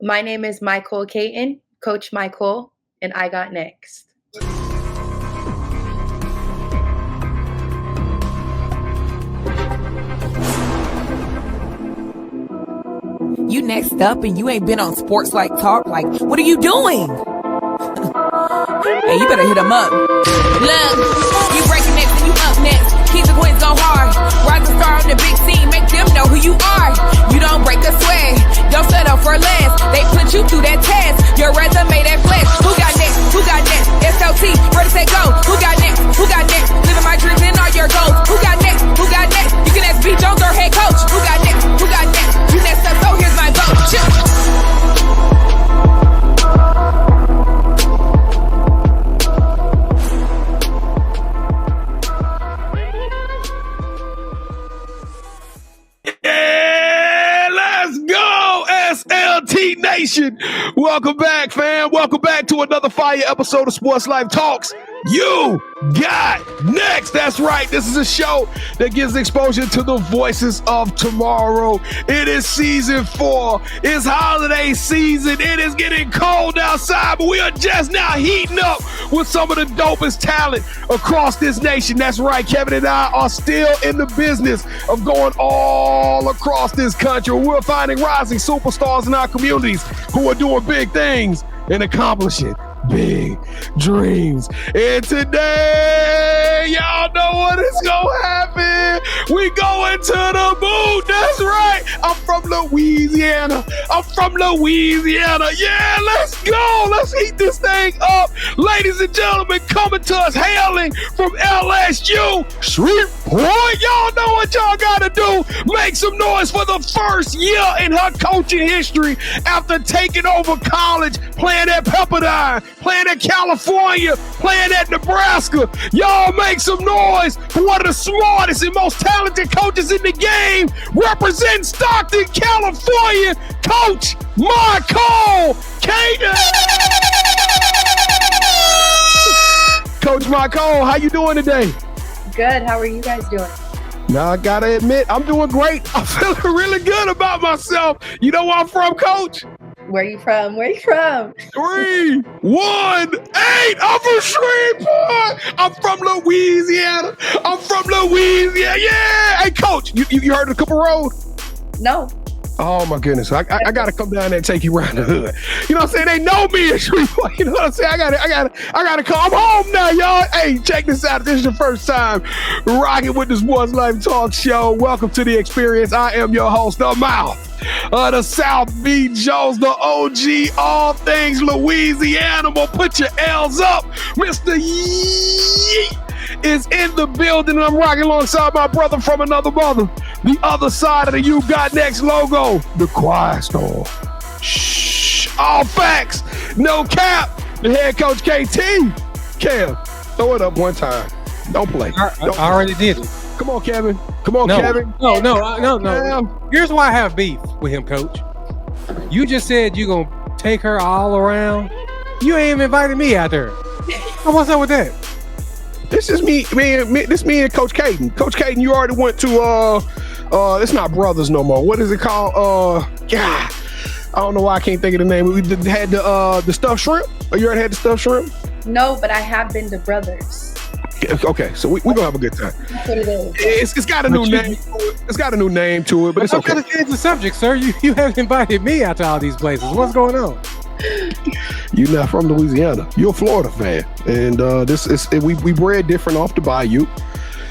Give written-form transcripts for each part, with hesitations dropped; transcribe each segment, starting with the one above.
My name is Mi'Cole Cayton, Coach Mi'Cole, and I got next. You next up and you ain't been on Sports Like Talk. Like, what are you doing? Hey, you better hit him up. Look, you breaking next and you up next. Kings and queens go hard. Rise and star on the big scene. Make them know who you are. You don't break a sweat. Don't settle for less. They put you through that test. Your resume that flex. Who got next? Who got next? SLT, ready, set, go. Who got next? Who got next? Living my dreams and all your goals. Who got next? Who got next? You can ask B. Jones or head coach. Who got next? Who got next? You next up, so here's my vote. Chill. SLT Nation, welcome back, fam. Welcome back to another fire episode of Sports Life Talks. You got next. That's right. This is a show that gives exposure to the voices of tomorrow. It is season 4. It's holiday season. It is getting cold outside, but we are just now heating up with some of the dopest talent across this nation. That's right. Kevin and I are still in the business of going all across this country. We're finding rising superstars in our communities who are doing big things and accomplishing big dreams. And today, y'all know what is gonna happen. We going to the moon. That's right. I'm from Louisiana. Yeah, let's go. Let's heat this thing up. Ladies and gentlemen, coming to us, hailing from LSU, Shreveport. Y'all know what y'all gotta do. Make some noise for the first year in her coaching history after taking over college, playing at Pepperdine, playing at California, playing at Nebraska. Y'all make some noise for one of the smartest and most talented coaches in the game, representing Stockton, California, Coach Mi'Cole Cayton. Coach Mi'Cole, how you doing today? Good. How are you guys doing? Now, I gotta admit, I'm doing great. I'm feeling really good about myself. You know where I'm from, Coach? Where you from? 3, 1, 8. I'm from Shreveport. I'm from Louisiana. Yeah. Hey, Coach, you heard of the Cooper Road? No. Oh my goodness. I gotta come down there and take you around the hood. You know what I'm saying? They know me in Shreveport. You know what I'm saying? I gotta come. I'm home now, y'all. Hey, check this out. If this is your first time rocking with the Sports Life Talk Show, welcome to the experience. I am your host, the mouth of the South B. Jones, the OG, all things Louisiana. Put your L's up. Mr. Yeet is in the building, and I'm rocking alongside my brother from another mother, the other side of the You Got Next logo, the Quiet Storm. Shh, all facts, no cap. The head coach KT. Kev, throw it up one time. Don't play. I already did it. Come on, Kevin. Kevin. No. Here's why I have beef with him, Coach. You just said you're going to take her all around. You ain't even invited me out there. What's up with that? This is me and Coach Cayton. Coach Cayton, you already went to it's not Brothers no more. What is it called? God, I don't know why I can't think of the name. We had the stuffed shrimp. Oh, you already had the stuffed shrimp? No, but I have been to Brothers. Okay, so we're gonna have a good time. That's what it is. It's got a new name. It's got a new name to it, but it's okay. I'm trying to change the subject, sir. You haven't invited me out to all these places. What's going on? You're not from Louisiana. You're a Florida fan, and we bred different off the bayou,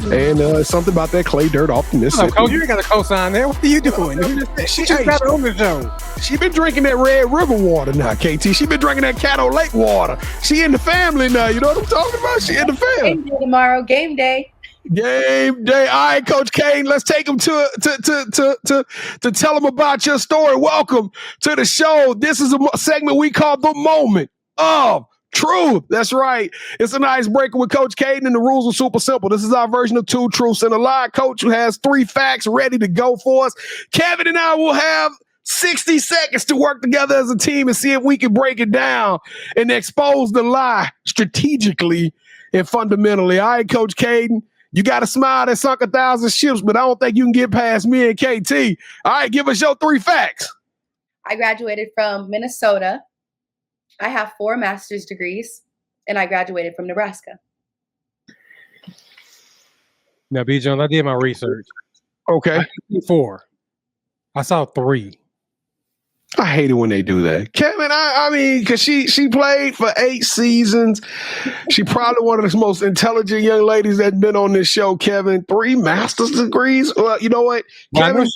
and it's something about that clay dirt off the Mississippi. Coach, you ain't got a cosign there. What are you doing? She just got on the show. She been drinking that Red River water now, KT. She been drinking that Caddo Lake water. She in the family now. You know what I'm talking about? She in the family. Game day tomorrow. Game day. Game day. All right, Coach Cayton, let's take him to tell him about your story. Welcome to the show. This is a segment we call The Moment of Truth. That's right. It's an icebreaker with Coach Cayton, and the rules are super simple. This is our version of 2 truths and a lie. Coach who has 3 facts ready to go for us. Kevin and I will have 60 seconds to work together as a team and see if we can break it down and expose the lie strategically and fundamentally. All right, Coach Cayton, you got a smile that sunk 1,000 ships, but I don't think you can get past me and KT. All right, give us your 3 facts. I graduated from Minnesota. I have 4 master's degrees, and I graduated from Nebraska. Now, B. Jones, I did my research. Okay. I didn't see 4. I saw 3. I hate it when they do that. Kevin, I mean, because she played for 8 seasons. She probably one of the most intelligent young ladies that's been on this show, Kevin. 3 master's degrees. Well, you know what? Kevin,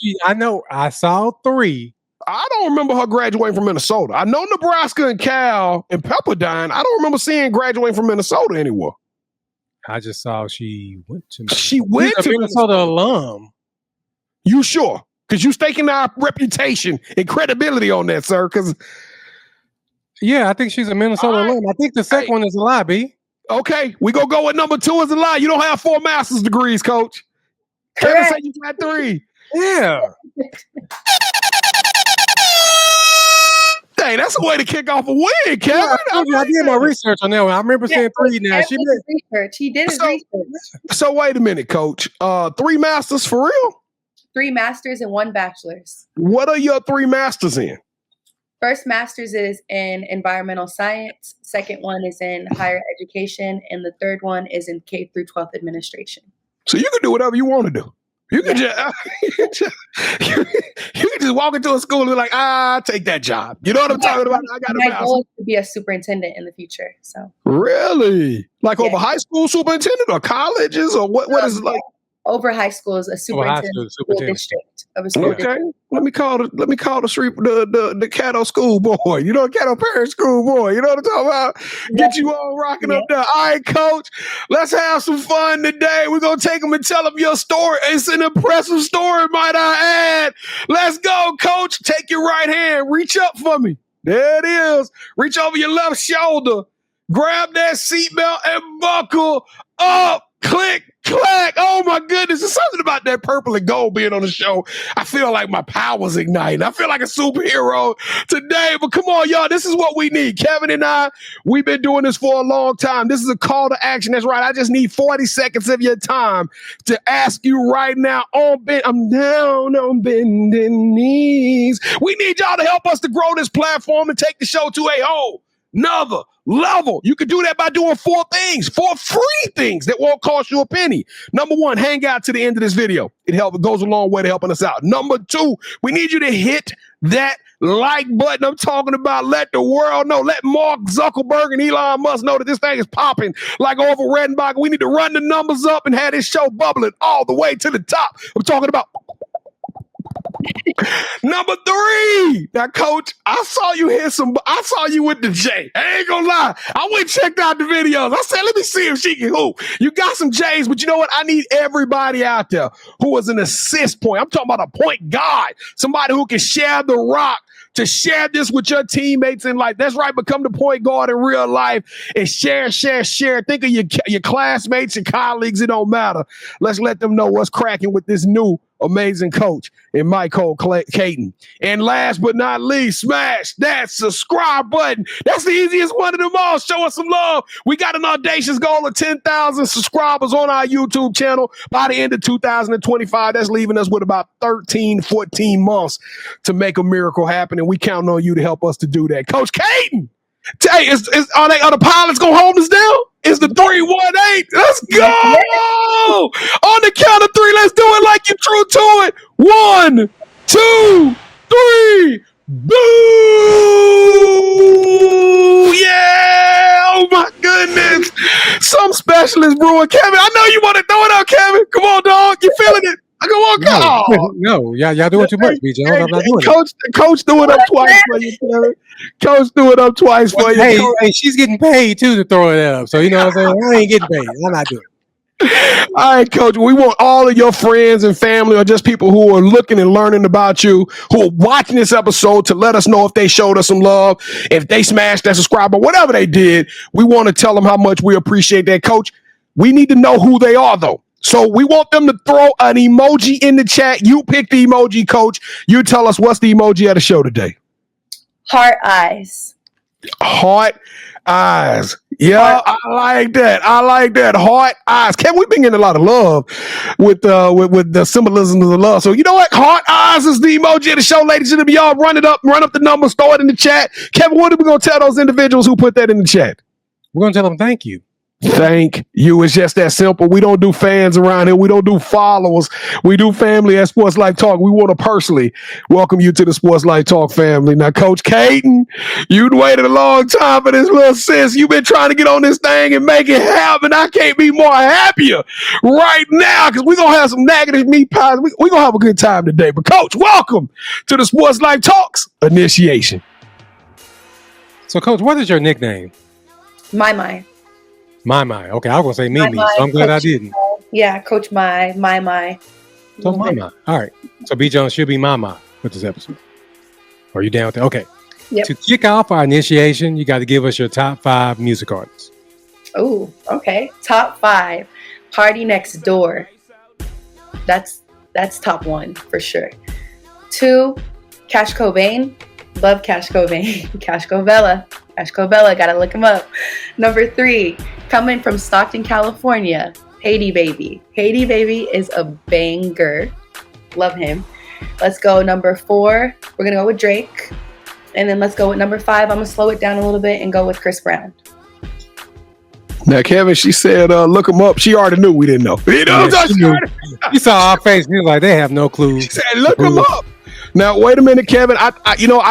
I saw 3. I don't remember her graduating from Minnesota. I know Nebraska and Cal and Pepperdine. I don't remember seeing graduating from Minnesota anywhere. I just saw she went to Minnesota. She went to Minnesota alum. You sure? Because you staking our reputation and credibility on that, sir. Because yeah, I think she's a Minnesota alum. I think the second one is a lie, B. Okay, we gonna go with number 2 as a lie. You don't have 4 master's degrees, coach. Kevin said you got 3. Yeah. Dang, that's a way to kick off a win, Kevin. Yeah, I did my research on that one. I remember saying 3 now. He did his research. So wait a minute, coach. 3 masters for real? 3 masters and 1 bachelor's. What are your 3 masters in? First master's is in environmental science. Second one is in higher education. And the third one is in K through 12th administration. So you can do whatever you want to do. You can just walk into a school and be like, I'll take that job. You know what I'm talking about? I got my goal is to be a superintendent in the future. So really? Like over high school superintendent or colleges or what is it like? Over high school is a superintendent district of a school district. Let me call the Caddo school boy. You know, Caddo Parish school boy. You know what I'm talking about? Get you all rocking up there. All right, coach. Let's have some fun today. We're gonna take them and tell them your story. It's an impressive story, might I add. Let's go, coach. Take your right hand. Reach up for me. There it is. Reach over your left shoulder. Grab that seatbelt and buckle up. Click, clack. Oh, my goodness. There's something about that purple and gold being on the show. I feel like my power's igniting. I feel like a superhero today. But come on, y'all. This is what we need. Kevin and I, we've been doing this for a long time. This is a call to action. That's right. I just need 40 seconds of your time to ask you right now. I'm down on bending knees. We need y'all to help us to grow this platform and take the show to a whole another level. You can do that by doing 4 things, 4 free things that won't cost you a penny. Number 1, hang out to the end of this video. It goes a long way to helping us out. Number 2, we need you to hit that like button. I'm talking about let the world know. Let Mark Zuckerberg and Elon Musk know that this thing is popping like over Redenbach. We need to run the numbers up and have this show bubbling all the way to the top. I'm talking about Number 3. Now, coach, I saw you with the J. I ain't gonna lie. I went and checked out the videos. I said, let me see if she can hoop. You got some J's, but you know what? I need everybody out there who is an assist point. I'm talking about a point guard, somebody who can share the rock, to share this with your teammates in life. That's right. Become the point guard in real life and share. Think of your classmates, your colleagues. It don't matter. Let's let them know what's cracking with this new amazing coach in Mi'Cole Cayton. And last but not least, smash that subscribe button. That's the easiest one of them all. Show us some love. We got an audacious goal of 10,000 subscribers on our YouTube channel by the end of 2025. That's leaving us with about 13, 14 months to make a miracle happen. And we count on you to help us to do that. Coach Cayton, are the pilots going to hold us down? It's the 3-1-8. Let's go. On the count of 3, let's do it like you're true to it. 1, 2, 3. Boo! Yeah! Oh my goodness! Some specialist brewing. Kevin, I know you want to throw it out, Kevin. Come on, dog. You feeling it? Come on. No, y'all doing too much, BJ. I'm not doing it. Coach threw it up twice for you, Kevin. Coach threw it up twice for you. Hey, she's getting paid too to throw it up. So you know what I'm saying? I ain't getting paid. I'm not doing it. All right, Coach. We want all of your friends and family or just people who are looking and learning about you, who are watching this episode, to let us know if they showed us some love, if they smashed that subscribe, or whatever they did. We want to tell them how much we appreciate that, Coach. We need to know who they are, though. So we want them to throw an emoji in the chat. You pick the emoji, Coach. You tell us what's the emoji of the show today. Heart eyes. Heart, eyes. Yeah, I like that. I like that. Heart, eyes. Kevin, we've been getting a lot of love with the symbolism of the love. So you know what? Heart, eyes is the emoji of the show, ladies and gentlemen. Y'all run up the numbers, throw it in the chat. Kevin, what are we gonna tell those individuals who put that in the chat? We're gonna tell them thank you. Thank you. It's just that simple. We don't do fans around here. We don't do followers. We do family at Sports Life Talk. We want to personally welcome you to the Sports Life Talk family. Now, Coach Cayton, you'd waited a long time for this little sis. You've been trying to get on this thing and make it happen. I can't be more happier right now because we're going to have some negative meat pies. We're going to have a good time today. But, Coach, welcome to the Sports Life Talks Initiation. So, Coach, what is your nickname? My. My. Okay, I was going to say Mimi, so I'm glad Coach, I didn't. Yeah, Coach My. So My. All right. So B. Jones should be My with this episode. Are you down with that? Okay. Yep. To kick off our initiation, you got to give us your top 5 music artists. Oh, okay. Top 5. Party Next Door. That's top 1 for sure. 2, Cash Cobain. Love Cash Cobain. Cash Covella, gotta look him up. Number 3, coming from Stockton, California, Haiti Baby. Haiti Baby is a banger. Love him. Let's go number 4. We're gonna go with Drake. And then let's go with number 5. I'm gonna slow it down a little bit and go with Chris Brown. Now, Kevin, she said, look him up. She already knew we didn't know. You know, You saw our face. He was like, they have no clue. She said, look him up. Now, wait a minute, Kevin. I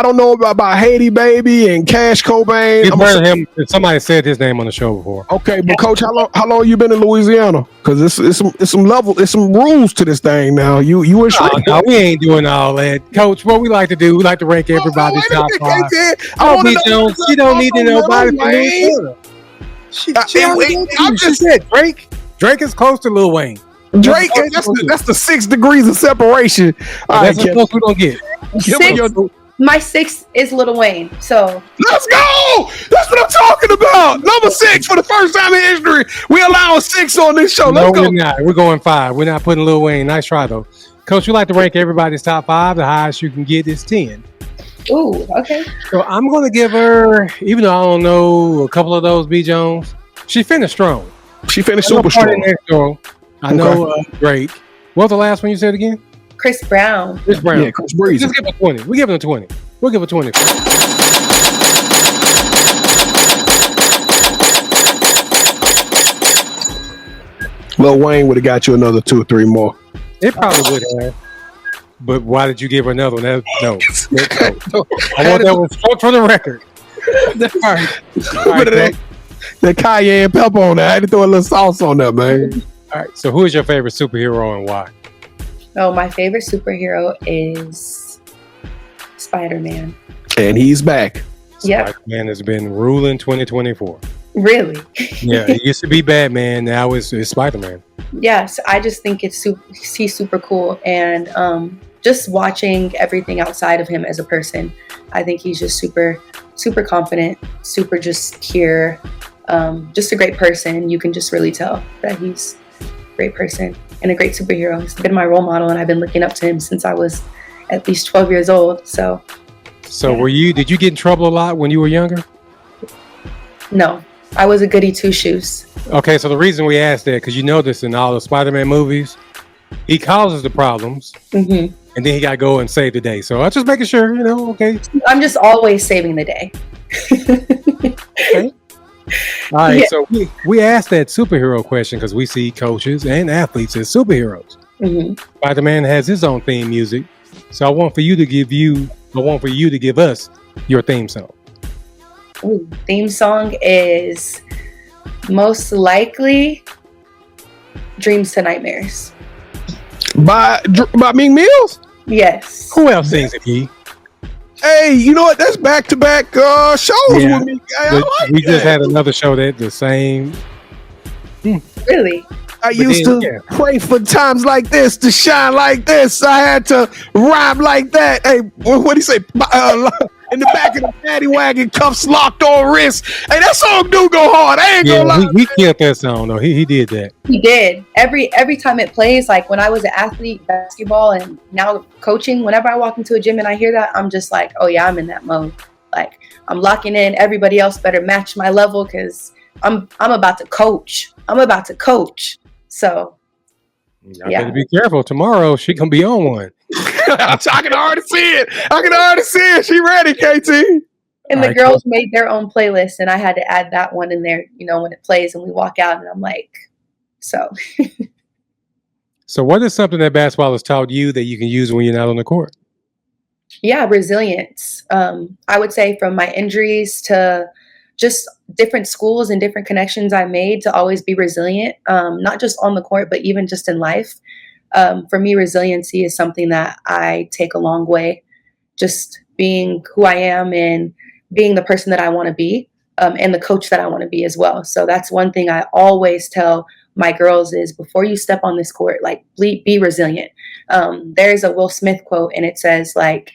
don't know about Haiti Baby and Cash Cobain. You've heard him. Somebody said his name on the show before. Okay, but Coach, how long you been in Louisiana? Because it's some rules to this thing now. You in Shreveport. No, we ain't doing all that, Coach. What we like to do, we like to rank everybody's top 5. You don't need to know about it. She said Drake. Drake is close to Lil Wayne. Drake, that's the 6 degrees of separation. All right, that's the close we don't get. 6, my 6 is Lil Wayne. So let's go. That's what I'm talking about. Number 6 for the first time in history. We allow 6 on this show. Let's go. We're not. We're going 5. We're not putting Lil Wayne. Nice try though, Coach. We like to rank everybody's top 5. The highest you can get is 10. Ooh, okay. So I'm going to give her, even though I don't know a couple of those, B. Jones, she finished strong. She finished super strong. I know Drake. What was the last one you said again? Chris Brown. Yeah, Chris Breezy. Just give her 20. We give her 20. We'll give her 20. Lil Wayne would have got you another 2 or 3 more. It probably would have. But why did you give her another one? No. I want that one straight from the record. All right, that cayenne pepper on that. I had to throw a little sauce on that, man. All right. So who is your favorite superhero and why? Oh, my favorite superhero is Spider-Man. And he's back. Yeah. Spider-Man has been ruling 2024. Really? Yeah, it used to be Batman. Now it's Spider-Man. Yes, I just think he's super cool. And just watching everything outside of him as a person, I think he's just super, super confident, super just pure, just a great person. You can just really tell that he's a great person and a great superhero. He's been my role model, and I've been looking up to him since I was at least 12 years old. So yeah. Did you get in trouble a lot when you were younger? No, I was a goody two-shoes. Okay, so the reason we asked that, because you know this in all the Spider-Man movies, he causes the problems, and then he got to go and save the day. So I'm just making sure, okay. I'm just always saving the day. Okay. All right, so we asked that superhero question because we see coaches and athletes as superheroes. Spider-Man has his own theme music, so I want for you to give us your theme song. Ooh, theme song is most likely Dreams to Nightmares. By Meek Mills? Yes. Who else sings it, Key? Hey, you know what? That's back-to-back shows with me. We just had another show that the same. Really? I used to pray for times like this to shine like this. I had to rhyme like that. Hey, what do you say? In the back of the paddy wagon, cuffs locked on wrist. Hey, that song do go hard. I ain't gonna lie. He killed that song though. He did that. He did. Every time it plays, like when I was an athlete, basketball, and now coaching, whenever I walk into a gym and I hear that, I'm just like, oh yeah, I'm in that mode. Like I'm locking in. Everybody else better match my level because I'm about to coach. So I better be careful. Tomorrow she gonna be on one. I can already see it. She ready, KT. And the girls made their own playlist, and I had to add that one in there, when it plays and we walk out, and I'm like, so. So what is something that basketball has taught you that you can use when you're not on the court? Yeah, resilience. I would say from my injuries to just different schools and different connections I made to always be resilient, not just on the court, but even just in life. For me, resiliency is something that I take a long way, just being who I am and being the person that I want to be, and the coach that I want to be as well. So that's one thing I always tell my girls is before you step on this court, like be resilient. There's a Will Smith quote, and it says like,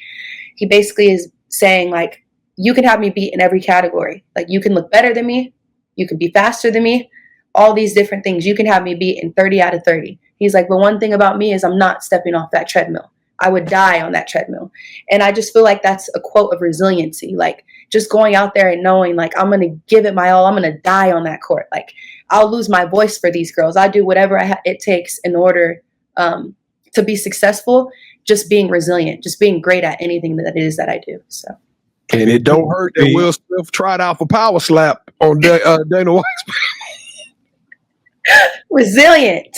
he basically is saying like, you can have me beat in every category. Like you can look better than me. You can be faster than me. All these different things. You can have me beat in 30 out of 30. He's like, but one thing about me is I'm not stepping off that treadmill. I would die on that treadmill. And I just feel like that's a quote of resiliency. Like just going out there and knowing like, I'm going to give it my all. I'm going to die on that court. Like I'll lose my voice for these girls. I do whatever it takes in order to be successful, just being resilient, just being great at anything that it is that I do. So. And it don't hurt that Will Smith tried out for power slap on Dana White's. Resilient.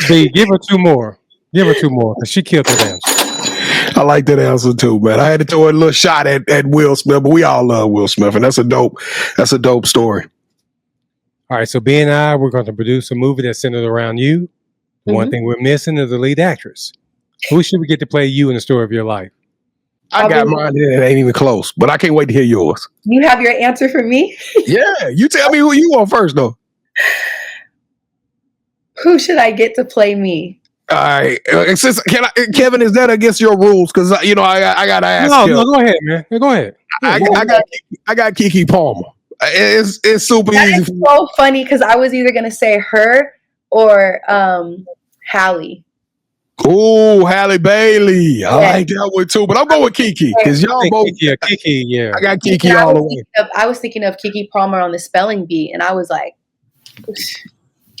Hey, give her two more. Because she killed that answer. I like that answer too, man. I had to throw a little shot at Will Smith, but we all love Will Smith, and that's a dope story. All right, so B and I, we're going to produce a movie that's centered around you. The one thing we're missing is the lead actress. Who should we get to play you in the story of your life? I got mine. It ain't even close, but I can't wait to hear yours. You have your answer for me? Yeah, you tell me who you want first, though. Who should I get to play me? All right, Kevin, is that against your rules? Because I gotta ask. No, go ahead, man. Go ahead. I got Keke Palmer. It's super easy. It's so funny because I was either gonna say her or Hallie. Oh, Halle Bailey. I like that one too, but I'm going with Keke because y'all both. Keke, yeah. I got Keke all the way. I was thinking of Keke Palmer on the spelling bee, and I was like,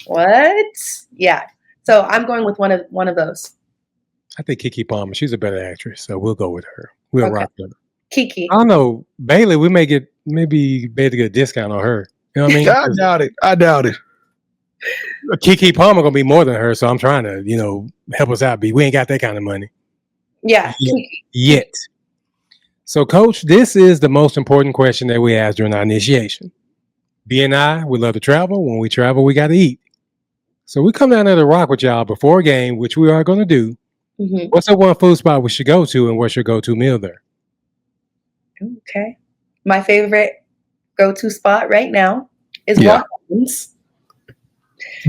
"What?" Yeah. So I'm going with one of those. I think Keke Palmer. She's a better actress, so we'll go with her. We'll rock her. Keke. I don't know, Bailey. We may be able to get a discount on her. You know what I mean? I doubt it. Keke Palmer gonna be more than her, so I'm trying to, help us out. We ain't got that kind of money. Yeah. Yet. So, Coach, this is the most important question that we ask during our initiation. B and I, we love to travel. When we travel, we got to eat. So we come down there to rock with y'all before a game, which we are going to do. Mm-hmm. What's the one food spot we should go to, and what's your go-to meal there? Okay. My favorite go-to spot right now is Walk-Ons.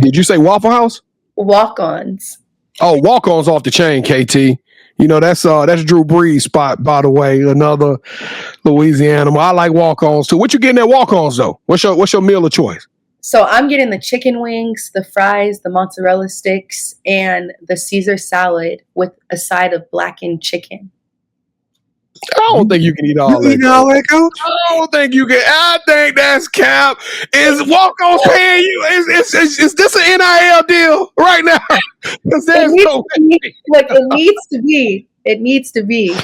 Did you say Waffle House? Walk-Ons. Oh, Walk-Ons off the chain, KT. That's Drew Brees' spot, by the way. Another Louisiana. I like Walk-Ons too. What you getting at Walk-Ons though? What's your meal of choice? So I'm getting the chicken wings, the fries, the mozzarella sticks, and the Caesar salad with a side of blackened chicken. I don't think you can eat all that. Coach? I don't think you can. I think that's cap. Is Walk-Ons paying you? Is this an NIL deal right now? Because there's no way. Look, it needs to be. It needs to be.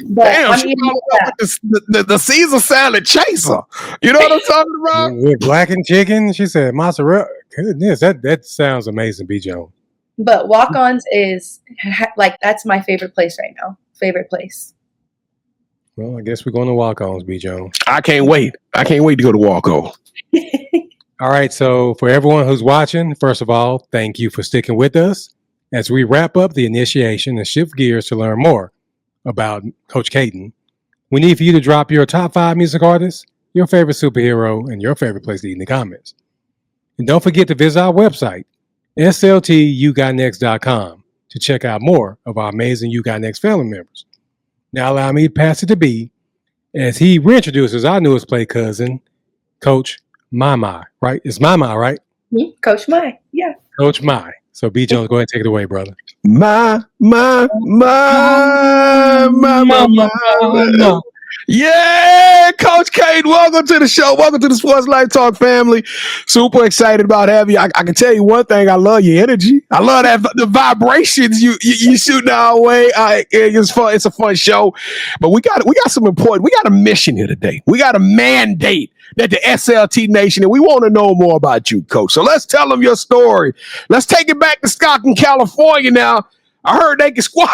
But damn, the Caesar salad chaser. You know what I'm talking about? With blackened chicken, she said mozzarella. Goodness, that sounds amazing, B. Jones. But Walk-Ons is that's my favorite place right now. Favorite place. Well, I guess we're going to Walk-Ons, B. Jones. I can't wait. to go to Walk-Ons. All right. So for everyone who's watching, first of all, thank you for sticking with us as we wrap up the initiation and shift gears to learn more about Coach Cayton. We need for you to drop your top 5 music artists, your favorite superhero, and your favorite place to eat in the comments. And don't forget to visit our website, SLTUGotNext.com, to check out more of our amazing You Got Next family members. Now allow me to pass it to B as he reintroduces our newest play cousin, Coach Mai, right? It's Mai, right? Coach Mai, yeah. Coach Mai. So B. Jones, go ahead and take it away, brother. My. Yeah! Coach Cayton, welcome to the show. Welcome to the Sports Life Talk family. Super excited about having you. I can tell you one thing. I love your energy. I love that the vibrations you shooting our way. It's fun. It's a fun show. But we got some important. We got a mission here today. We got a mandate that the SLT Nation, and we want to know more about you, Coach. So let's tell them your story. Let's take it back to Stockton, California now. I heard they can squabble.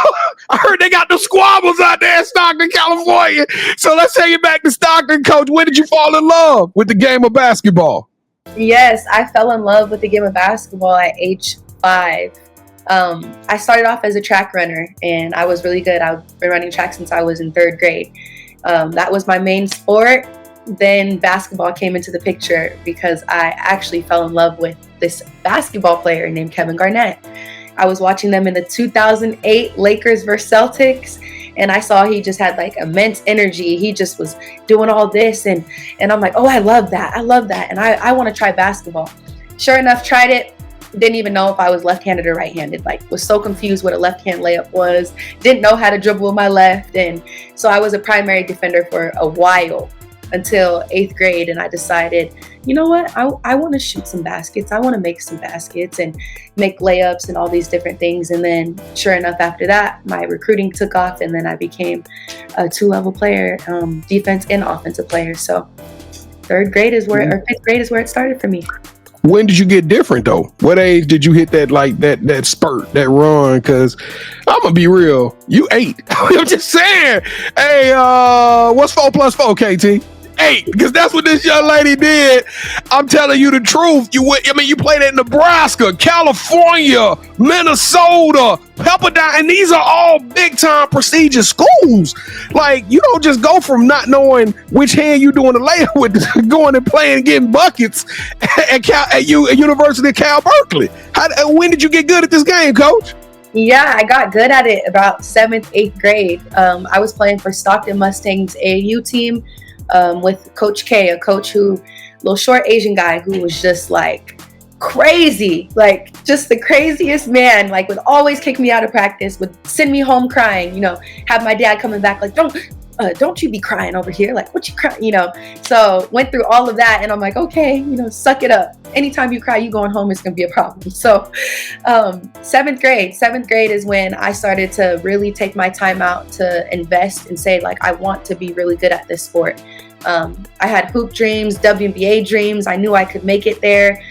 I heard they got the squabbles out there in Stockton, California. So let's take it back to Stockton, Coach. When did you fall in love with the game of basketball? Yes, I fell in love with the game of basketball at age 5. I started off as a track runner, and I was really good. I've been running track since I was in 3rd grade. That was my main sport. Then basketball came into the picture because I actually fell in love with this basketball player named Kevin Garnett. I was watching them in the 2008 Lakers versus Celtics, and I saw he just had like immense energy. He just was doing all this, and I'm like, oh, I love that, and I want to try basketball. Sure enough, tried it. Didn't even know if I was left-handed or right-handed. Like, was so confused what a left-hand layup was. Didn't know how to dribble with my left, and so I was a primary defender for a while until 8th grade, and I decided, you know what, I want to shoot some baskets. I want to make some baskets and make layups and all these different things. And then sure enough, after that, my recruiting took off, and then I became a 2-level player, defense and offensive player. So 3rd grade is where, or 5th grade is where it started for me. When did you get different though? What age did you hit that, like that spurt, that run? Because I'm gonna be real, you 8. I'm just saying. Hey, what's 4 plus 4, KT? 8, because that's what this young lady did. I'm telling you the truth. You played at Nebraska, California, Minnesota, Pepperdine, and these are all big time prestigious schools. Like, you don't just go from not knowing which hand you doing the layup with going and playing and getting buckets at University of Cal Berkeley. When did you get good at this game, Coach? Yeah, I got good at it about 7th, 8th grade. I was playing for Stockton Mustangs AAU team. With Coach K, a coach little short Asian guy who was just like crazy, like just the craziest man, like would always kick me out of practice, would send me home crying, have my dad coming back like, don't you be crying over here, like what you crying, so went through all of that, and I'm like, okay, suck it up. Anytime you cry, you going home, it's gonna be a problem. So 7th grade is when I started to really take my time out to invest and say, like, I want to be really good at this sport. I had hoop dreams, WNBA dreams. I knew I could make it there.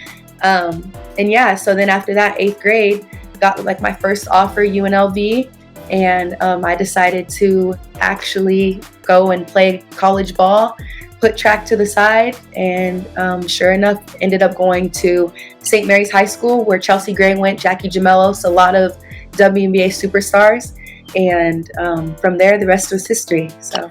And yeah, so then after that, 8th grade, got like my first offer, UNLV. And I decided to actually go and play college ball, put track to the side, and sure enough, ended up going to St. Mary's High School, where Chelsea Gray went, Jackie Jamelos, a lot of WNBA superstars. And from there, the rest was history. So,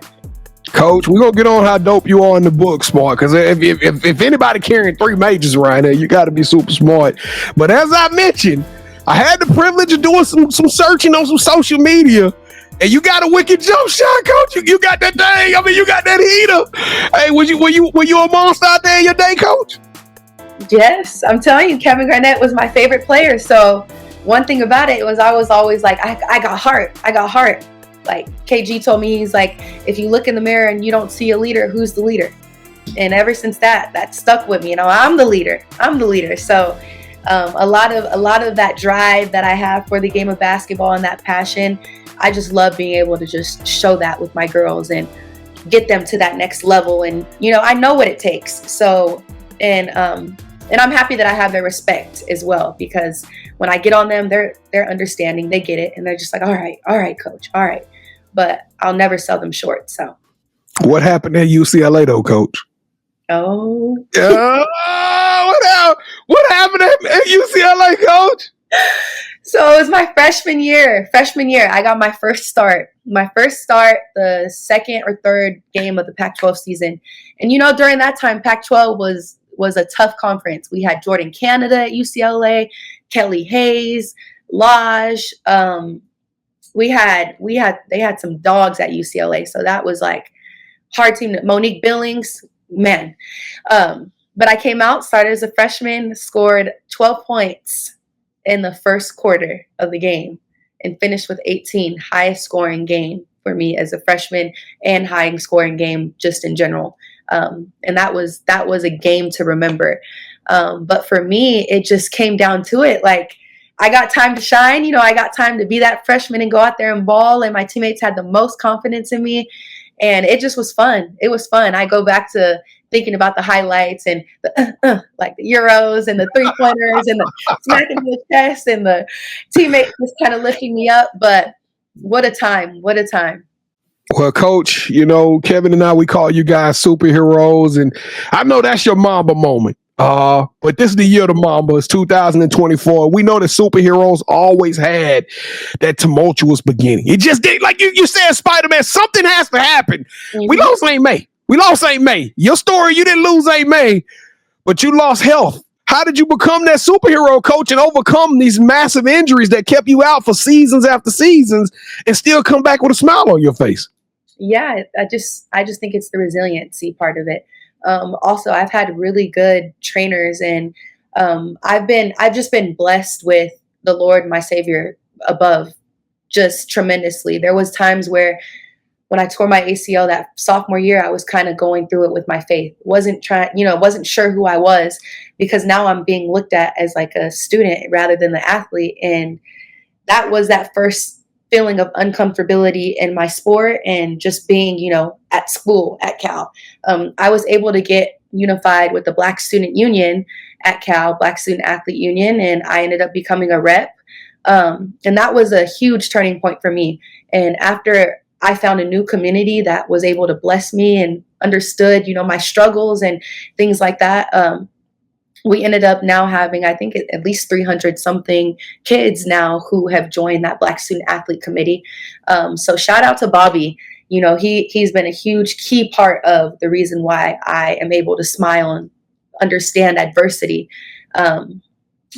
Coach, we're going to get on how dope you are in the book, smart, because if anybody carrying 3 majors around there, you got to be super smart. But as I mentioned, I had the privilege of doing some searching on some social media, and you got a wicked jump shot, Coach. You got that thing. I mean, you got that heater. Hey, were you a monster out there in your day, Coach? Yes, I'm telling you, Kevin Garnett was my favorite player. So one thing about it was I was always like, I got heart. Like KG told me, he's like, if you look in the mirror and you don't see a leader, who's the leader? And ever since that stuck with me. I'm the leader. So a lot of that drive that I have for the game of basketball and that passion, I just love being able to just show that with my girls and get them to that next level. And I know what it takes. So and I'm happy that I have their respect as well, because when I get on them, they're understanding, they get it, and they're just like, all right, Coach, all right. But I'll never sell them short. So what happened at UCLA though, Coach? Oh. What happened at UCLA, Coach? So it was my freshman year. I got my first start, the 2nd or 3rd game of the Pac-12 season. And during that time, Pac-12 was a tough conference. We had Jordan Canada at UCLA, Kelly Hayes, Lodge. They had some dogs at UCLA. So that was like hard team. Monique Billings, man. But I came out, started as a freshman, scored 12 points in the first quarter of the game, and finished with 18, highest scoring game for me as a freshman, and high scoring game just in general. And that was a game to remember. But for me, it just came down to it. Like, I got time to shine. I got time to be that freshman and go out there and ball. And my teammates had the most confidence in me. And it just was fun. It was fun. I go back to thinking about the highlights and the, like the Euros and the 3-pointers and the smacking the chest and the teammates just kind of lifting me up. But what a time. What a time. Well, Coach, Kevin and I, we call you guys superheroes. And I know that's your Mamba moment. But this is the year of the Mamba. It's 2024. We know that superheroes always had that tumultuous beginning. It just did, like you said, Spider-Man, something has to happen. Mm-hmm. We lost Aunt May. Your story, you didn't lose Aunt May, but you lost health. How did you become that superhero, Coach, and overcome these massive injuries that kept you out for seasons after seasons and still come back with a smile on your face? Yeah, I just think it's the resiliency part of it. Also, I've had really good trainers, and I've just been blessed with the Lord, my Savior, above, just tremendously. There was times where when I tore my ACL that sophomore year, I was kind of going through it with my faith. Wasn't sure who I was, because now I'm being looked at as like a student rather than the athlete. And that was that first feeling of uncomfortability in my sport and just being, at school at Cal. I was able to get unified with the Black Student Union at Cal, Black Student Athlete Union, and I ended up becoming a rep. And that was a huge turning point for me. And after I found a new community that was able to bless me and understood, my struggles and things like that, we ended up now having, I think, at least 300 something kids now who have joined that Black Student Athlete Committee. So shout out to Bobby. He's been a huge key part of the reason why I am able to smile and understand adversity,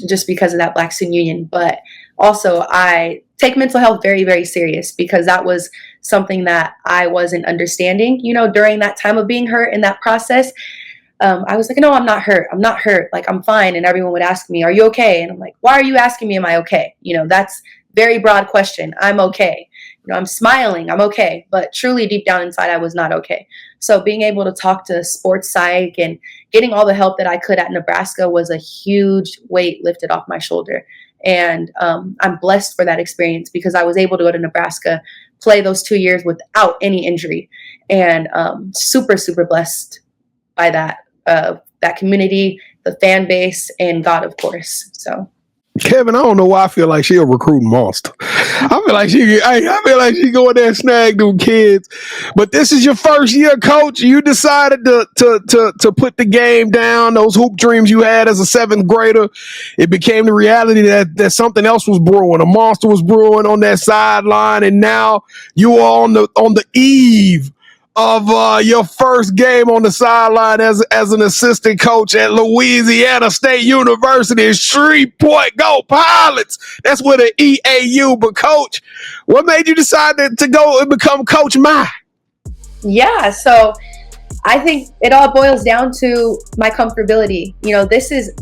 just because of that Black Student Union. But also, I take mental health very, very serious, because that was something that I wasn't understanding, during that time of being hurt in that process. I was like, no, I'm not hurt. I'm not hurt. Like, I'm fine. And everyone would ask me, are you okay? And I'm like, why are you asking me, am I okay? That's very broad question. I'm okay. I'm smiling. I'm okay. But truly deep down inside, I was not okay. So being able to talk to sports psych and getting all the help that I could at Nebraska was a huge weight lifted off my shoulder. And I'm blessed for that experience, because I was able to go to Nebraska, play those 2 years without any injury, and super, super blessed by that community, the fan base, and God, of course. So, Kevin, I don't know why I feel like she a recruiting monster. I feel like she go in there and snag them kids. But this is your first year, Coach. You decided to put the game down. Those hoop dreams you had as a 7th grader, it became the reality that something else was brewing. A monster was brewing on that sideline, and now you are on the eve of your first game on the sideline as an assistant coach at Louisiana State University. Shreveport, go Pilots! That's with an EAU. But Coach, what made you decide to go and become Coach Mai? Yeah, so I think it all boils down to my comfortability.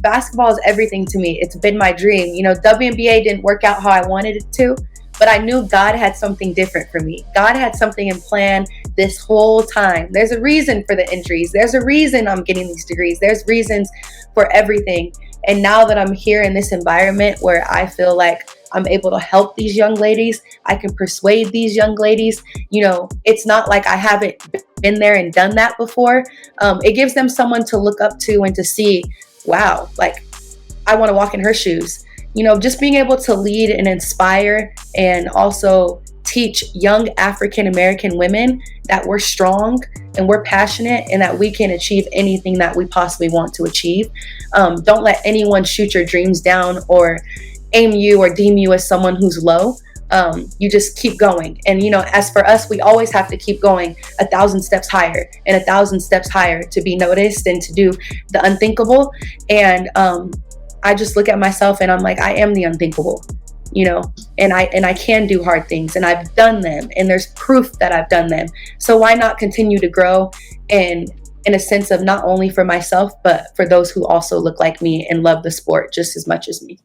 Basketball is everything to me. It's been my dream. WNBA didn't work out how I wanted it to, but I knew God had something different for me. God had something in plan this whole time. There's a reason for the injuries. There's a reason I'm getting these degrees. There's reasons for everything. And now that I'm here in this environment where I feel like I'm able to help these young ladies, I can persuade these young ladies, it's not like I haven't been there and done that before. It gives them someone to look up to and to see, wow, like, I want to walk in her shoes. Just being able to lead and inspire, and also teach young African American women that we're strong and we're passionate and that we can achieve anything that we possibly want to achieve. Don't let anyone shoot your dreams down or aim you or deem you as someone who's low. You just keep going. And, as for us, we always have to keep going 1,000 steps higher and 1,000 steps higher to be noticed and to do the unthinkable. And I just look at myself and I'm like, I am the unthinkable, and I can do hard things, and I've done them, and there's proof that I've done them. So why not continue to grow, and in a sense of not only for myself, but for those who also look like me and love the sport just as much as me.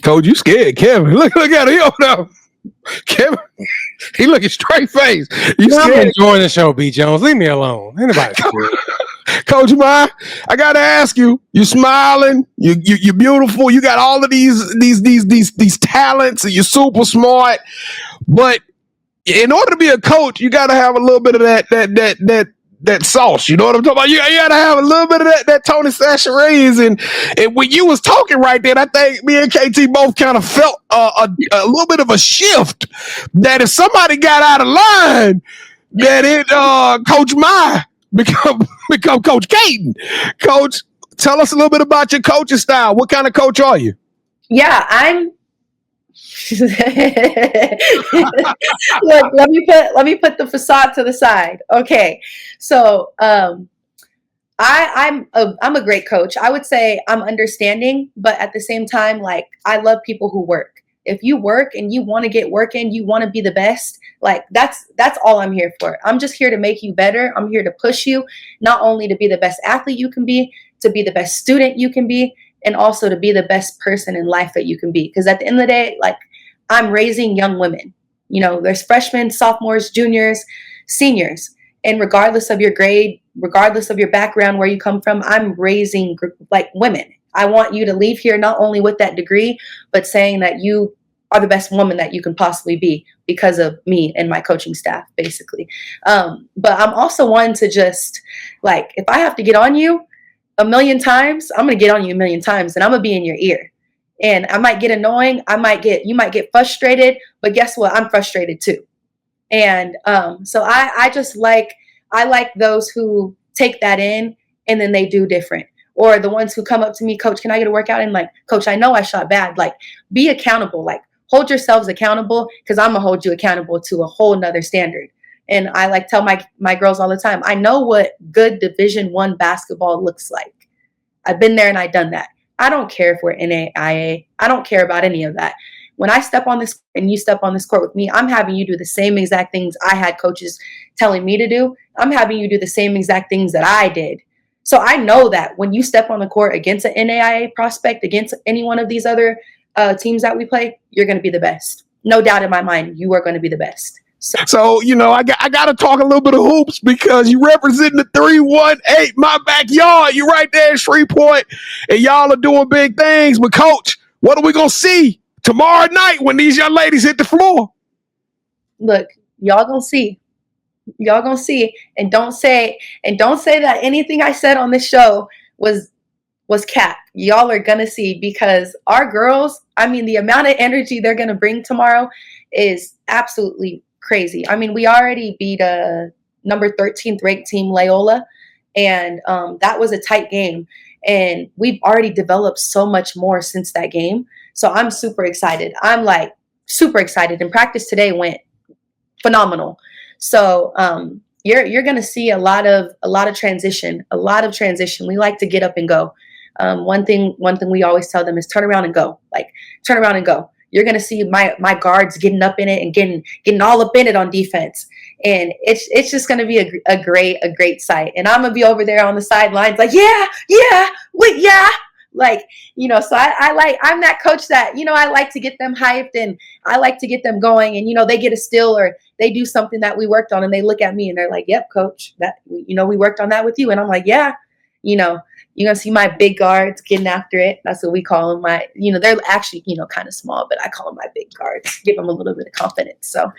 Coach, you scared Kevin. Look at him. Kevin, he looking straight face. I'm enjoying the show, B. Jones. Leave me alone. Anybody Coach Ma, I gotta ask you. You smiling? You're beautiful. You got all of these talents, and you're super smart. But in order to be a coach, you gotta have a little bit of that sauce. You know what I'm talking about? You gotta have a little bit of that Tony Chachere's, and when you was talking right then, I think me and KT both kind of felt a little bit of a shift. That if somebody got out of line, that it Coach Ma become Coach Cayton. Coach, tell us a little bit about your coaching style. What kind of coach are you? Yeah, I'm. Look, let me put the facade to the side. Okay, so I'm a great coach. I would say I'm understanding, but at the same time, like, I love people who work. If you work and you want to get work in, you want to be the best. Like, that's all I'm here for. I'm just here to make you better. I'm here to push you, not only to be the best athlete you can be, to be the best student you can be, and also to be the best person in life that you can be. Because at the end of the day, like, I'm raising young women. You know, there's freshmen, sophomores, juniors, seniors. And regardless of your grade, regardless of your background, where you come from, I'm raising like women. I want you to leave here not only with that degree, but saying that you are the best woman that you can possibly be because of me and my coaching staff, basically. But I'm also one to just, like, if I have to get on you a million times, I'm going to get on you a million times, and I'm going to be in your ear. And I might get annoying. You might get frustrated, but guess what? I'm frustrated too. And so I like those who take that in and then they do different. Or the ones who come up to me, Coach, can I get a workout? And like, Coach, I know I shot bad. Like, be accountable. Like, hold yourselves accountable, because I'm gonna hold you accountable to a whole nother standard. And I like tell my girls all the time, I know what good Division I basketball looks like. I've been there and I've done that. I don't care if we're NAIA. I don't care about any of that. When I step on this and you step on this court with me, I'm having you do the same exact things I had coaches telling me to do. I'm having you do the same exact things that I did. So I know that when you step on the court against an NAIA prospect, against any one of these other teams that we play, you're going to be the best. No doubt in my mind, you are going to be the best. So, you know, I got to talk a little bit of hoops, because you represent the 318, my backyard. You right there in Shreveport, and y'all are doing big things. But Coach, what are we going to see tomorrow night when these young ladies hit the floor? Look, y'all going to see. Y'all going to see. And don't say that anything I said on this show was cap. Y'all are going to see, because our girls, I mean, the amount of energy they're going to bring tomorrow is absolutely crazy. I mean, we already beat a number 13th ranked team, Loyola, and that was a tight game. And we've already developed so much more since that game. So I'm super excited. I'm like super excited. And practice today went phenomenal. So you're going to see a lot of transition. We like to get up and go. One thing we always tell them is turn around and go. Like, turn around and go. You're going to see my guards getting up in it and getting all up in it on defense. And it's just going to be a great sight. And I'm going to be over there on the sidelines like, yeah. Like, you know, so I'm that coach that, you know, I like to get them hyped and I like to get them going, and, you know, they get a steal or they do something that we worked on and they look at me and they're like, yep, Coach, that, you know, we worked on that with you. And I'm like, yeah, you know, you're going to see my big guards getting after it. That's what we call them. You know, they're actually, you know, kind of small, but I call them my big guards, give them a little bit of confidence. So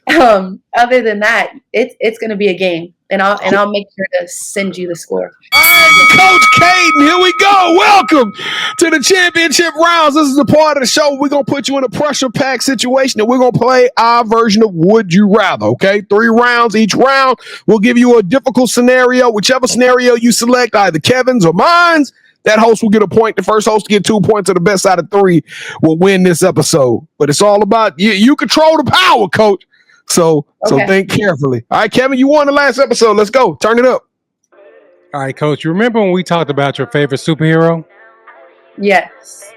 other than that, it's going to be a game, and I'll make sure to send you the score. All right, Coach Cayton, here we go. Welcome to the championship rounds. This is the part of the show we're going to put you in a pressure-packed situation, and we're going to play our version of Would You Rather, okay? 3 rounds. Each round will give you a difficult scenario. Whichever scenario you select, either Kevin's or mine's, that host will get a point. The first host to get 2 points, or the best out of 3 will win this episode. But it's all about you control the power, Coach. So think carefully. All right, Kevin, you won the last episode. Let's go. Turn it up. All right, Coach, you remember when we talked about your favorite superhero? Yes.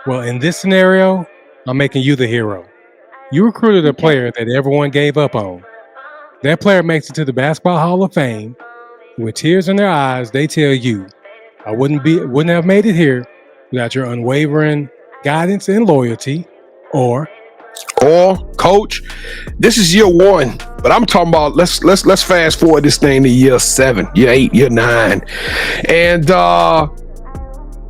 Well, in this scenario, I'm making you the hero. You recruited a player that everyone gave up on. That player makes it to the Basketball Hall of Fame. With tears in their eyes, they tell you, I wouldn't have made it here without your unwavering guidance and loyalty. Or Or, coach, this is year 1, but I'm talking about let's fast forward this thing to year 7, year 8, year 9, and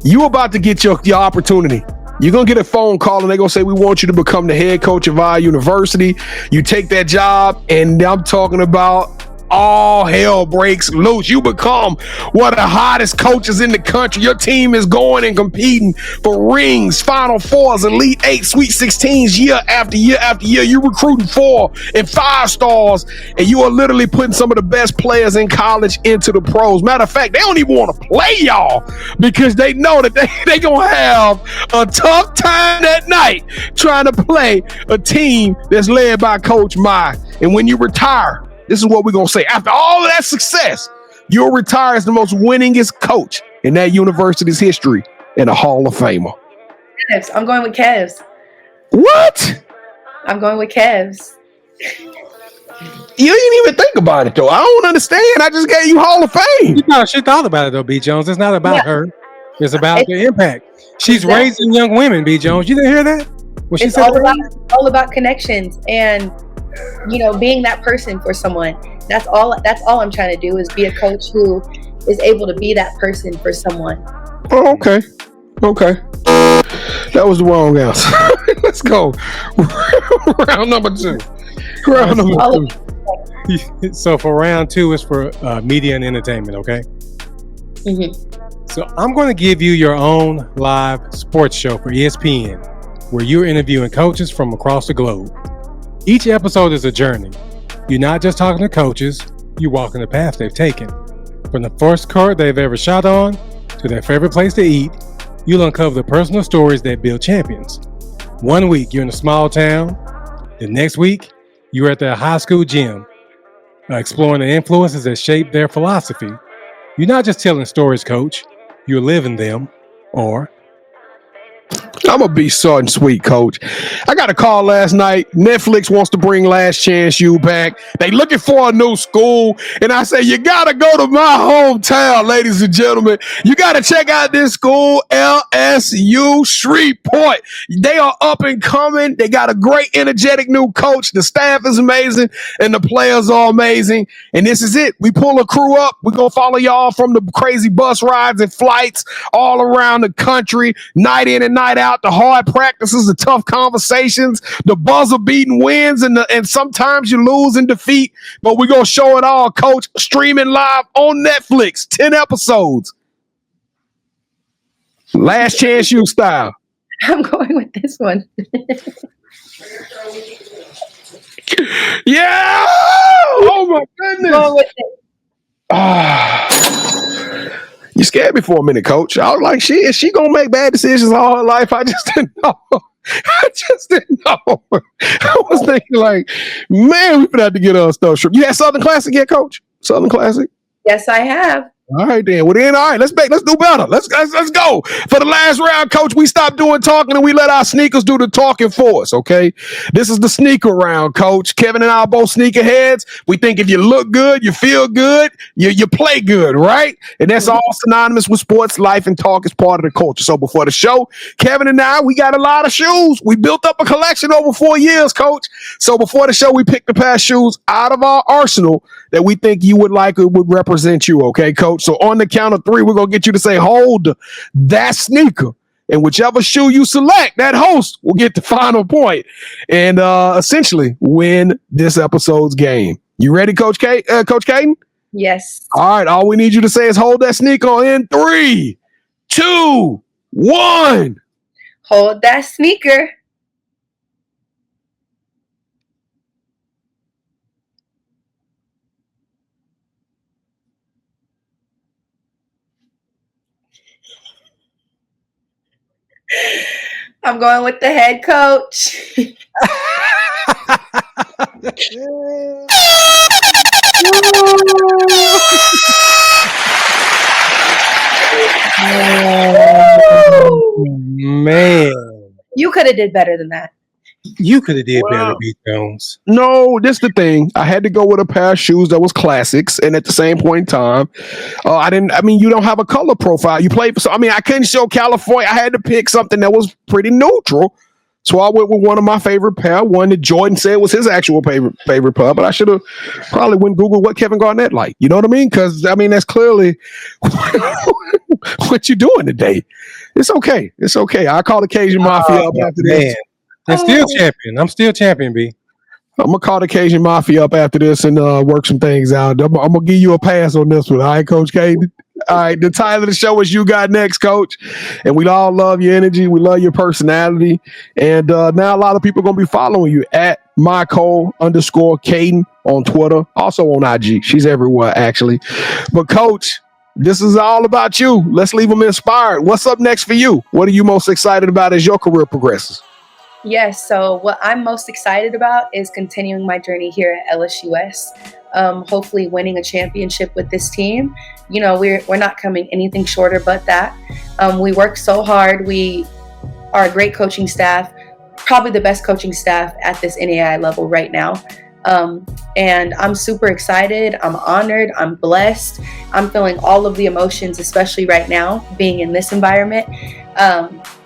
you about to get your opportunity. You're gonna get a phone call and they're gonna say, we want you to become the head coach of our university. You take that job, and I'm talking about all hell breaks loose. You become one of the hottest coaches in the country. Your team is going and competing for rings, Final Fours, Elite 8, Sweet 16s year after year after year. You're recruiting 4 and 5 stars, and you are literally putting some of the best players in college into the pros. Matter of fact, they don't even want to play y'all because they know that they gonna have a tough time that night trying to play a team that's led by Coach Mai. And when you retire, this is what we're going to say. After all of that success, you'll retire as the most winningest coach in that university's history and a Hall of Famer. Kevs. I'm going with Kevs. What? I'm going with Kevs. You didn't even think about it, though. I don't understand. I just gave you Hall of Fame. She thought about it, though, B. Jones. It's not about her. It's about the impact. She's raising young women, B. Jones. You didn't hear that? When she said all about connections and, you know, being that person for someone. That's all I'm trying to do, is be a coach who is able to be that person for someone. Oh, okay. That was the wrong answer. Let's go. Round number 2. So for round 2 is for media and entertainment, okay? Mm-hmm. So I'm going to give you your own live sports show for ESPN, where you're interviewing coaches from across the globe. Each episode is a journey. You're not just talking to coaches, you're walking the path they've taken. From the first court they've ever shot on to their favorite place to eat, you'll uncover the personal stories that build champions. One week, you're in a small town. The next week, you're at their high school gym, exploring the influences that shape their philosophy. You're not just telling stories, coach. You're living them. Or I'm going to be short and sweet, coach. I got a call last night. Netflix wants to bring Last Chance U back. They looking for a new school. And I say, you got to go to my hometown, ladies and gentlemen. You got to check out this school, LSU Shreveport. They are up and coming. They got a great, energetic new coach. The staff is amazing, and the players are amazing. And this is it. We pull a crew up. We're going to follow y'all from the crazy bus rides and flights all around the country, night in and night out. The hard practices, the tough conversations, the buzzer beating wins, and sometimes you lose and defeat, but we're going to show it all, coach. Streaming live on Netflix, 10 episodes. Last Chance U style. I'm going with this one. Yeah! Oh my goodness. Going with it. You scared me for a minute, coach. I was like, is she gonna make bad decisions all her life? I just didn't know. I was thinking like, man, we're gonna have to get us stuff. You had Southern Classic yet, coach? Southern Classic? Yes, I have. All right, then. Well, then, all right, let's do better. Let's go. For the last round, coach, we stopped doing talking and we let our sneakers do the talking for us, okay? This is the sneaker round, coach. Kevin and I are both sneakerheads. We think if you look good, you feel good, you play good, right? And that's all synonymous with sports, life, and talk is part of the culture. So before the show, Kevin and I, we got a lot of shoes. We built up a collection over 4 years, coach. So before the show, we picked the pair of shoes out of our arsenal that we think you would like, it would represent you, okay, coach? So on the count of 3, we're going to get you to say, hold that sneaker. And whichever shoe you select, that host will get the final point and essentially win this episode's game. You ready, Coach Cayton? Yes. All right. All we need you to say is hold that sneaker in 3, 2, 1. Hold that sneaker. I'm going with the head coach. Man, you could have did better than that. You could have did better, B. Jones. No, this is the thing. I had to go with a pair of shoes that was classics, and at the same point in time, you don't have a color profile. You play for, I couldn't show California. I had to pick something that was pretty neutral. So I went with one of my favorite pair, one that Jordan said was his actual favorite pair, but I should have probably went Google what Kevin Garnett like. You know what I mean? Because, I mean, that's clearly what you're doing today. It's okay. It's okay. I call the Cajun Mafia up after this. I'm still champion. I'm still champion, B. I'm going to call the Cajun Mafia up after this and work some things out. I'm going to give you a pass on this one. All right, Coach Cayton? All right, the title of the show is You Got Next, Coach. And we all love your energy. We love your personality. And now a lot of people are going to be following you at Mi'Cole_Cayton on Twitter, also on IG. She's everywhere, actually. But, Coach, this is all about you. Let's leave them inspired. What's up next for you? What are you most excited about as your career progresses? Yes, so what I'm most excited about is continuing my journey here at LSUS. Hopefully winning a championship with this team. You know, we're not coming anything shorter but that. We work so hard. We are a great coaching staff, probably the best coaching staff at this NAI level right now. And I'm super excited. I'm honored. I'm blessed. I'm feeling all of the emotions, especially right now, being in this environment.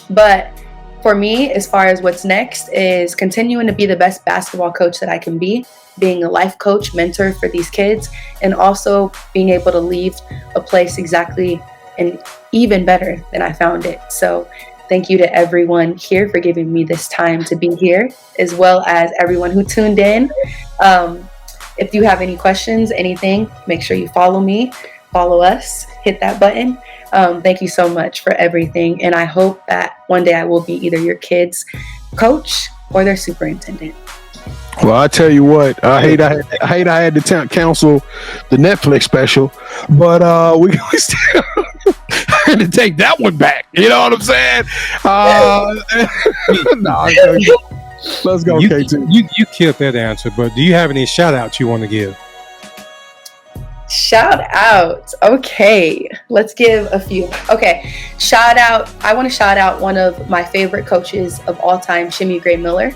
But for me, as far as what's next, is continuing to be the best basketball coach that I can be, being a life coach, mentor for these kids, and also being able to leave a place exactly and even better than I found it. So thank you to everyone here for giving me this time to be here, as well as everyone who tuned in. If you have any questions, anything, make sure you follow me, follow us, hit that button. Thank you so much for everything. And I hope that one day I will be either your kid's coach or their superintendent. Well, I tell you what, I hate I had to cancel the Netflix special, but we still had to take that one back. You know what I'm saying? Let's go, K2. You killed that answer, but do you have any shout outs you want to give? Shout out. Okay, let's give a few. Okay, shout out. I want to shout out one of my favorite coaches of all time, Shimmy Gray Miller.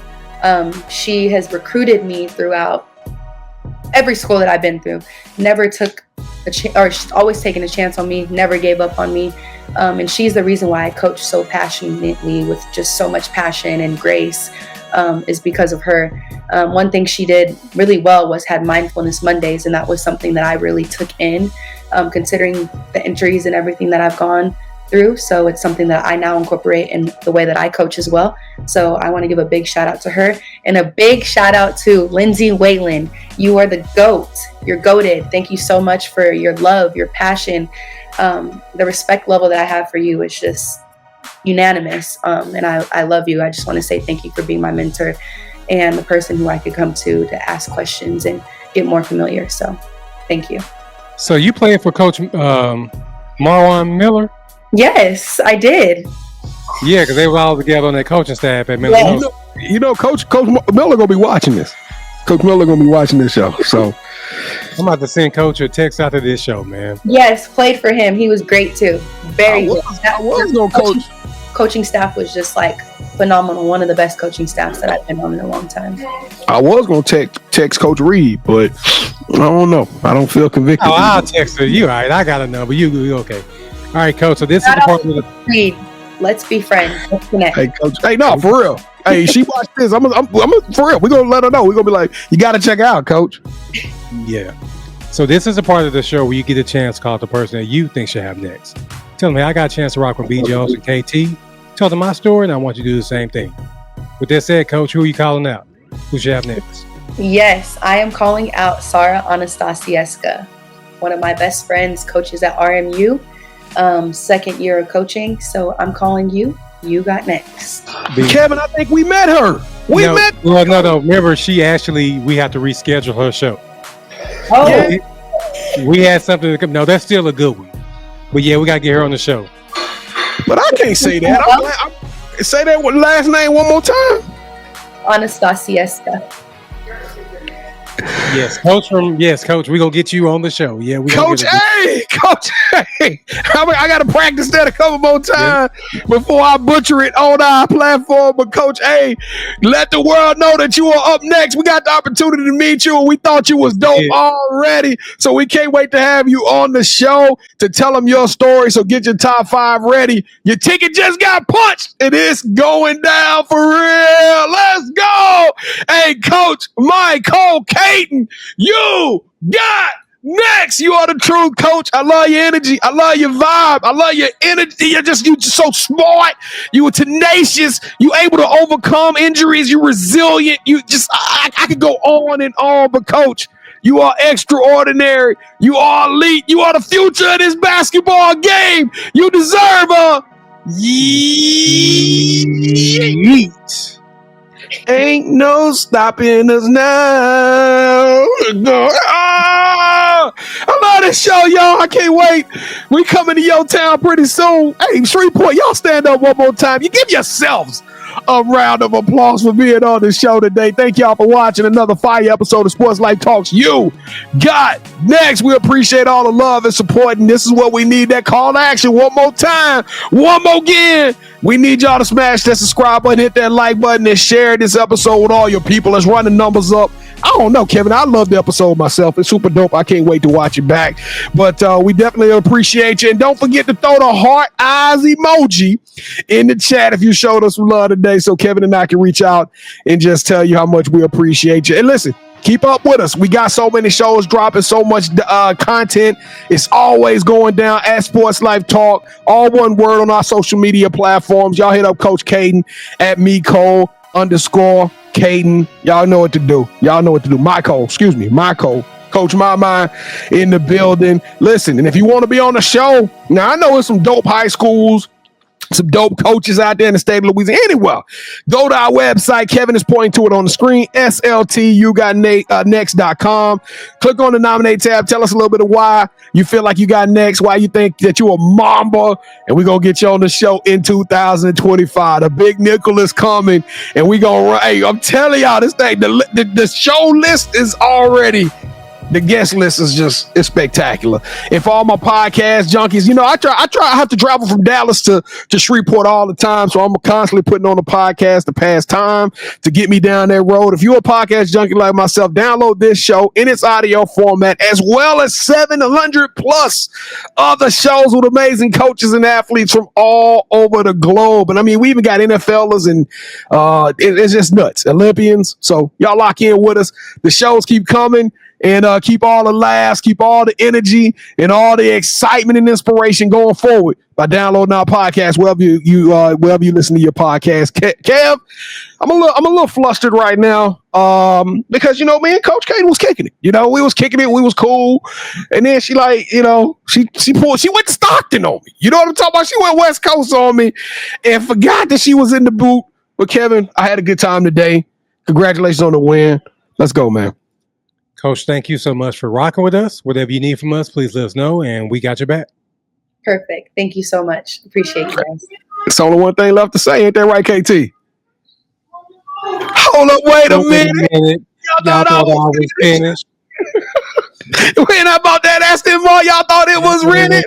She has recruited me throughout every school that I've been through. Never took or she's always taken a chance on me. Never gave up on me. And she's the reason why I coach so passionately with just so much passion and grace. Is because of her. One thing she did really well was had Mindfulness Mondays, and that was something that I really took in, considering the injuries and everything that I've gone through. So it's something that I now incorporate in the way that I coach as well. So I want to give a big shout out to her, and a big shout out to Lindsay Whalen. You are the GOAT. You're goated. Thank you so much for your love, your passion. The respect level that I have for you is just unanimous, and I love you. I just want to say thank you for being my mentor and the person who I could come to ask questions and get more familiar. So thank you. So you played for Coach Marwan Miller? Yes, I did. Yeah, because they were all together on that coaching staff at Miller. Yes. You know, Coach Miller gonna be watching this. Coach Miller gonna be watching this show. So I'm about to send Coach a text after this show, man. Yes, played for him. He was great too. Very good. I was gonna coach. Coaching staff was just like phenomenal. One of the best coaching staffs that I've been on in a long time. I was going to text Coach Reed, but I don't know. I don't feel convicted. Oh, I'll text her. You all right? I got a number. You okay? All right, Coach. So this is the part of the Reed. Let's be friends. Let's connect. Hey, Coach. Hey, no, for real. Hey, she watched this. I'm for real. We're gonna let her know. We're gonna be like, you got to check it out, Coach. Yeah. So this is a part of the show where you get a chance to call the person that you think should have next. Tell them, hey, I got a chance to rock with B. Jones and KT. Tell them my story, and I want you to do the same thing. With that said, Coach, who are you calling out? Who should have next? Yes, I am calling out Sarah Anastasieska, one of my best friends, coaches at RMU, second year of coaching. So I'm calling you. You got next. Kevin, I think we met her. We met. Well, no. Remember, we have to reschedule her show. Oh, yeah. We had something to come. No, that's still a good one. But yeah, we got to get her on the show. But I can't say that. Say that last name one more time. Anastasieska. Yes, Coach. We're gonna get you on the show. Yeah, Coach A. I gotta practice that a couple more times before I butcher it on our platform. But Coach A, let the world know that you are up next. We got the opportunity to meet you, and we thought you was dope already. So we can't wait to have you on the show to tell them your story. So get your top 5 ready. Your ticket just got punched, and it's going down for real. Let's go. Hey, Coach Mi'Cole Cayton, you got next. You are the true coach. I love your energy. I love your vibe. I love your energy. You just so smart. You were tenacious. You able to overcome injuries. You resilient. You just, I could go on and on, but Coach, you are extraordinary. You are elite. You are the future of this basketball game. You deserve a yeet. Ain't no stopping us now. I love this show, y'all. I can't wait. We coming to your town pretty soon. Hey, Shreveport, y'all stand up one more time. You give yourselves a round of applause for being on the show today. Thank y'all for watching another fire episode of Sports Life Talks. You got next. We appreciate all the love and support, and this is what we need. That call to action one more time, one more again. We need y'all to smash that subscribe button, hit that like button, and share this episode with all your people. Let's run the numbers up. I don't know, Kevin. I love the episode myself. It's super dope. I can't wait to watch it back. But we definitely appreciate you. And don't forget to throw the heart eyes emoji in the chat if you showed us some love today, so Kevin and I can reach out and just tell you how much we appreciate you. And listen, keep up with us. We got so many shows dropping, so much content. It's always going down at Sports Life Talk. All one word on our social media platforms. Y'all hit up Coach Cayton at Mi'Cole_Cayton. Y'all know what to do. Mi'Cole. Coach My Mind in the building. Listen, and if you want to be on the show, now I know there's some dope high schools, some dope coaches out there in the state of Louisiana. Anyway, go to our website. Kevin is pointing to it on the screen, SLTUGotNext.com. Click on the nominate tab. Tell us a little bit of why you feel like you got next, why you think that you're a Mamba, and we're going to get you on the show in 2025. The big nickel is coming, and we're going to run. Hey, I'm telling y'all, this thing, the show list is already... The guest list is it's spectacular. And for all my podcast junkies, I have to travel from Dallas to Shreveport all the time. So I'm constantly putting on a podcast to pass time, to get me down that road. If you're a podcast junkie like myself, download this show in its audio format, as well as 700 plus other shows with amazing coaches and athletes from all over the globe. And I mean, we even got NFLers and it's just nuts. Olympians. So y'all lock in with us. The shows keep coming. And keep all the laughs, keep all the energy and all the excitement and inspiration going forward by downloading our podcast wherever you listen to your podcast. Kev, I'm a little flustered right now because me and Coach Cayton was kicking it. We was kicking it, we was cool, and then she went to Stockton on me. You know what I'm talking about? She went West Coast on me and forgot that she was in the boot. But Kevin, I had a good time today. Congratulations on the win. Let's go, man. Coach, thank you so much for rocking with us. Whatever you need from us, please let us know, and we got your back. Perfect. Thank you so much. Appreciate you guys. It's only one thing left to say. Ain't that right, KT? Hold up. Wait a minute. Y'all thought I was finished. We ain't about that Aston Martin. Y'all thought it was rented.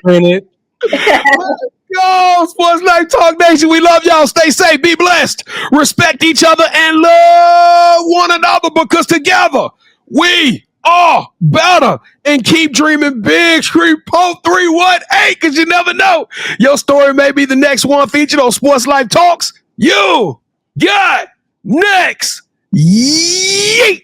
Yo, Sports Life Talk Nation. We love y'all. Stay safe. Be blessed. Respect each other and love one another, because together we are better. And keep dreaming big. Shreveport 318, because you never know. Your story may be the next one featured on Sports Life Talks. You got next. Yeet.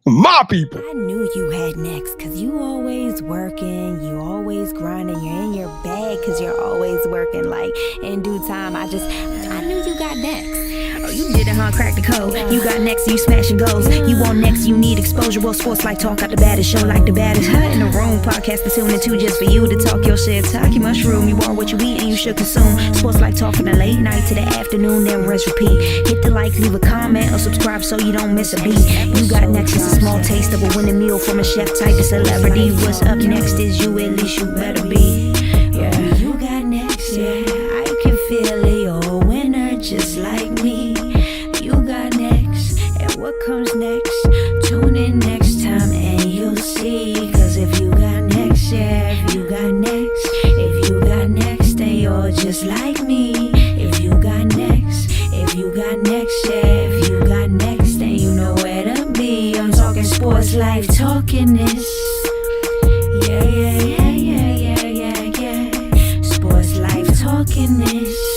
My people. I knew you had next, because you always working, you always grinding, you're in your bag because you're always working. Like, in due time, I knew you got next. Oh, you did it, huh? Crack the code. You got next, you smashing goals. You want next, you need exposure. Well, Sports Like Talk got the baddest show, like the baddest in the room. Podcast to tune into just for you to talk your shit. Talk your mushroom. You are what you eat and you should consume. Sports Like Talk from the late night to the afternoon, then rest repeat. Hit the like, leave a comment, or subscribe so you don't miss a beat. You got next is a small taste of a winning meal from a chef type of celebrity. What's up next is you, at least you better be. Yeah, you got next, yeah. I can feel it, you're a winner just like me. You got next, and what comes next? Tune in next time. got next, yeah. If you got next, then you know where to be. I'm talking sports, life, talking this. Yeah. Sports, life, talking this.